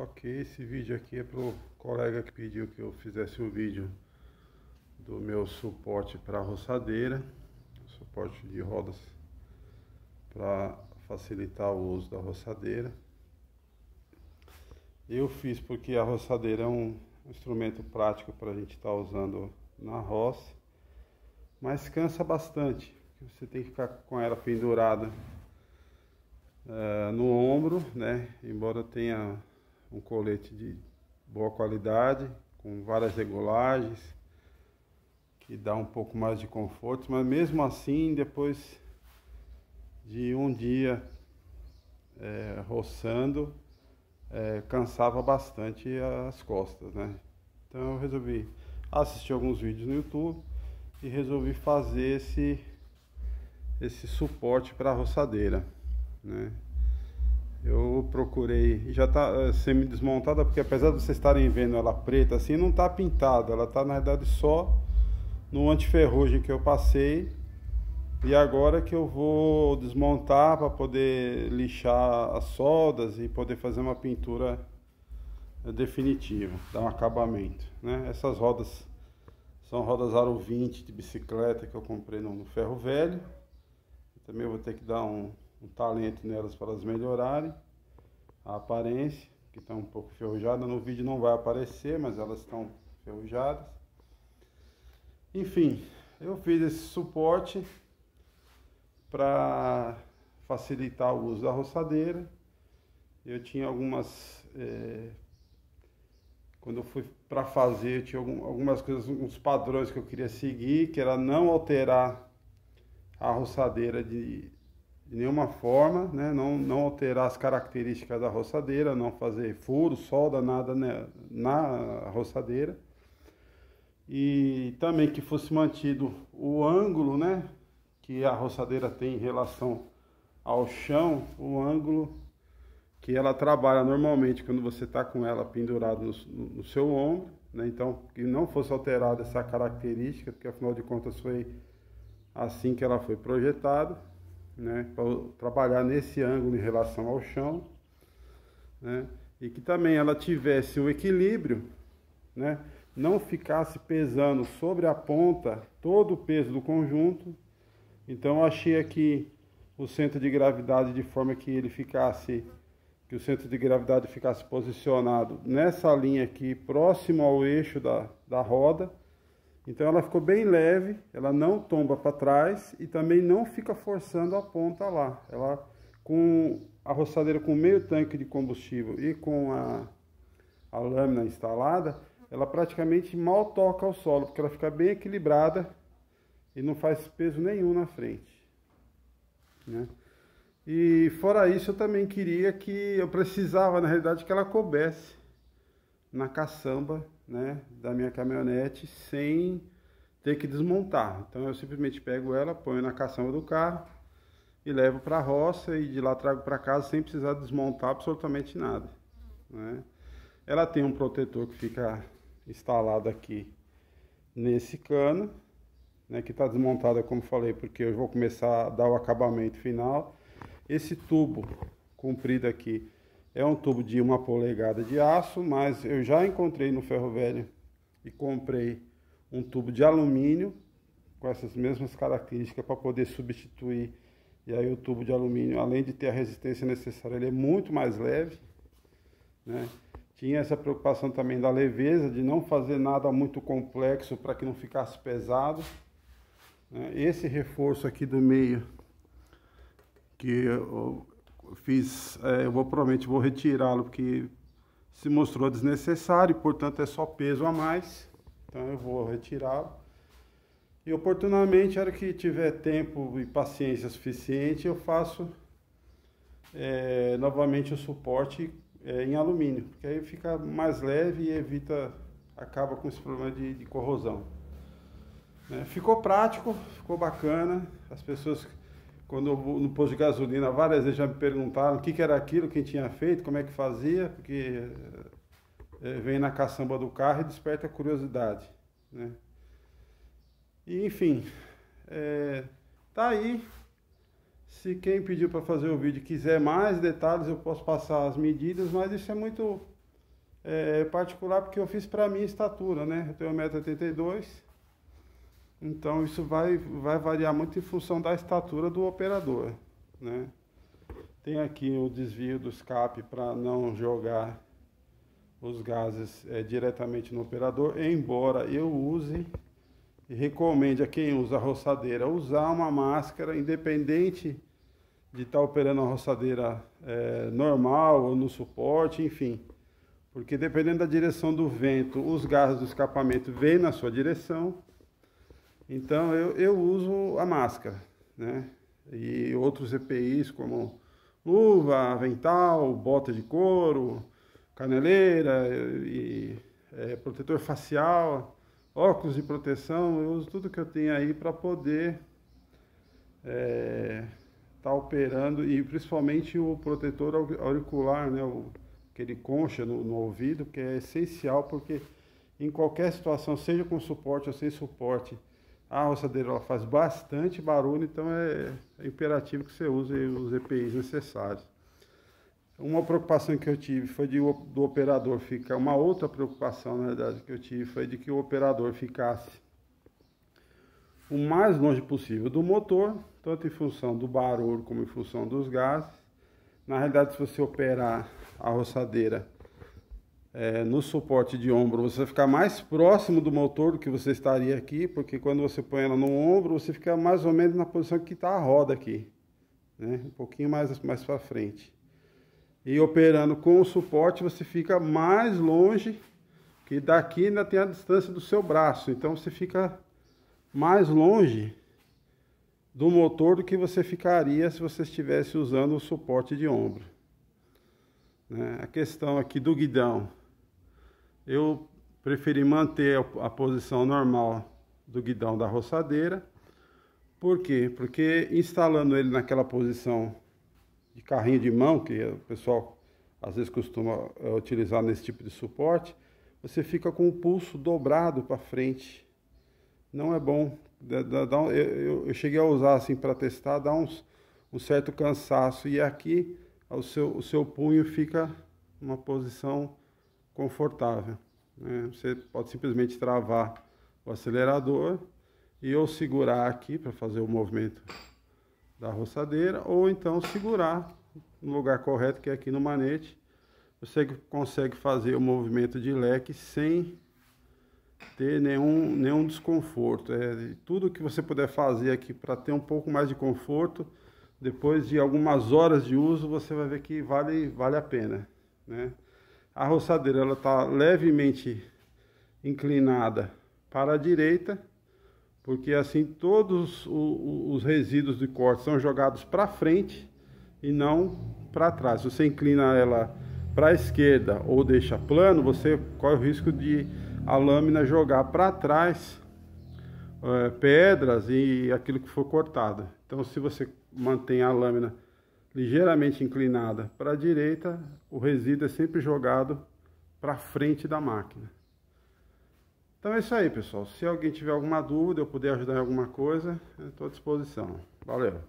Ok, esse vídeo aqui é pro colega que pediu que eu fizesse o vídeo do meu suporte para roçadeira, suporte de rodas para facilitar o uso da roçadeira. Eu fiz porque a roçadeira é um instrumento prático para a gente estar usando na roça, mas cansa bastante. Você tem que ficar com ela pendurada no ombro, né? Embora tenha um colete de boa qualidade, com várias regulagens, que dá um pouco mais de conforto, mas mesmo assim, depois de um dia roçando, cansava bastante as costas, né? Então eu resolvi assistir alguns vídeos no YouTube e resolvi fazer esse suporte para a roçadeira, né? Eu procurei, já está semi-desmontada, porque apesar de vocês estarem vendo ela preta assim, não está pintada, ela está na verdade só no antiferrugem que eu passei. E agora que eu vou desmontar para poder lixar as soldas e poder fazer uma pintura definitiva, dar um acabamento, né? Essas rodas são rodas Aro 20 de bicicleta que eu comprei no ferro velho. Também vou ter que dar um talento nelas para elas melhorarem a aparência, que está um pouco enferrujada. No vídeo não vai aparecer, mas elas estão enferrujadas. Enfim, eu fiz esse suporte para facilitar o uso da roçadeira. Eu tinha algumas... quando eu fui para fazer, eu tinha algumas coisas, uns padrões que eu queria seguir, que era não alterar a roçadeira de nenhuma forma, né? Não alterar as características da roçadeira, não fazer furo, solda, nada, né, na roçadeira. E também que fosse mantido o ângulo, né, que a roçadeira tem em relação ao chão, o ângulo que ela trabalha normalmente quando você está com ela pendurada no seu ombro, né? Então, que não fosse alterada essa característica, porque afinal de contas foi assim que ela foi projetada, né? Para trabalhar nesse ângulo em relação ao chão, né? E que também ela tivesse o equilíbrio, né? Não ficasse pesando sobre a ponta todo o peso do conjunto. Então eu achei aqui o centro de gravidade de forma que ele ficasse, que o centro de gravidade ficasse posicionado nessa linha aqui, próximo ao eixo da roda. Então ela ficou bem leve, ela não tomba para trás e também não fica forçando a ponta lá. Ela, com a roçadeira com meio tanque de combustível e com a lâmina instalada, ela praticamente mal toca o solo, porque ela fica bem equilibrada e não faz peso nenhum na frente, né? E fora isso, eu também queria eu precisava, na realidade, que ela coubesse na caçamba, né, da minha caminhonete sem ter que desmontar. Então eu simplesmente pego ela, ponho na caçamba do carro e levo para a roça e de lá trago para casa sem precisar desmontar absolutamente nada, né? Ela tem um protetor que fica instalado aqui nesse cano, né, que está desmontada, como falei, porque eu vou começar a dar o acabamento final. Esse tubo comprido aqui é um tubo de 1 polegada de aço, mas eu já encontrei no ferro velho e comprei um tubo de alumínio com essas mesmas características para poder substituir. E aí o tubo de alumínio, além de ter a resistência necessária, ele é muito mais leve, né? Tinha essa preocupação também da leveza, de não fazer nada muito complexo para que não ficasse pesado, né? Esse reforço aqui do meio, que eu fiz, provavelmente vou retirá-lo, porque se mostrou desnecessário, portanto é só peso a mais, então eu vou retirá-lo. E oportunamente, a hora que tiver tempo e paciência suficiente, eu faço novamente o suporte em alumínio, porque aí fica mais leve e acaba com esse problema de corrosão. Ficou prático, ficou bacana. As pessoas, quando eu vou no posto de gasolina, várias vezes já me perguntaram o que era aquilo, quem tinha feito, como é que fazia, porque vem na caçamba do carro e desperta a curiosidade, né? E enfim, tá aí. Se quem pediu para fazer o vídeo quiser mais detalhes, eu posso passar as medidas, mas isso é muito particular porque eu fiz para minha estatura, né? Eu tenho 1,82 m, então isso vai variar muito em função da estatura do operador, né? Tem aqui o desvio do escape para não jogar os gases diretamente no operador, embora eu use e recomende a quem usa a roçadeira usar uma máscara, independente de estar operando a roçadeira normal ou no suporte, enfim. Porque dependendo da direção do vento, os gases do escapamento vêm na sua direção. Então eu uso a máscara, né? E outros EPIs como luva, avental, bota de couro, caneleira e protetor facial, óculos de proteção, eu uso tudo que eu tenho aí para poder tá operando, e principalmente o protetor auricular, né? Aquele concha no ouvido, que é essencial, porque em qualquer situação, seja com suporte ou sem suporte, a roçadeira ela faz bastante barulho, então é imperativo que você use os EPIs necessários. Uma preocupação que eu tive foi do operador ficar, uma outra preocupação, na verdade, que eu tive foi de que o operador ficasse o mais longe possível do motor, tanto em função do barulho como em função dos gases. Na realidade, se você operar a roçadeira no suporte de ombro, você vai ficar mais próximo do motor do que você estaria aqui, porque quando você põe ela no ombro, você fica mais ou menos na posição que está a roda aqui, né? Um pouquinho mais para frente. E operando com o suporte, você fica mais longe, que daqui ainda tem a distância do seu braço. Então você fica mais longe do motor do que você ficaria se você estivesse usando o suporte de ombro, né? A questão aqui do guidão, eu preferi manter a posição normal do guidão da roçadeira. Por quê? Porque instalando ele naquela posição de carrinho de mão, que o pessoal às vezes costuma utilizar nesse tipo de suporte, você fica com o pulso dobrado para frente. Não é bom. Eu cheguei a usar assim para testar, dá um certo cansaço. E aqui o seu punho fica numa posição confortável, né? Você pode simplesmente travar o acelerador e ou segurar aqui para fazer o movimento da roçadeira, ou então segurar no lugar correto, que é aqui no manete. Você consegue fazer o movimento de leque sem ter nenhum desconforto. Tudo que você puder fazer aqui para ter um pouco mais de conforto, depois de algumas horas de uso, você vai ver que vale a pena, né? A roçadeira ela está levemente inclinada para a direita, porque assim todos os resíduos de corte são jogados para frente e não para trás. Se você inclina ela para a esquerda ou deixa plano, você corre o risco de a lâmina jogar para trás pedras e aquilo que for cortado. Então, se você mantém a lâmina ligeiramente inclinada para a direita, o resíduo é sempre jogado para frente da máquina. Então é isso aí, pessoal. Se alguém tiver alguma dúvida, eu puder ajudar em alguma coisa, eu estou à disposição. Valeu!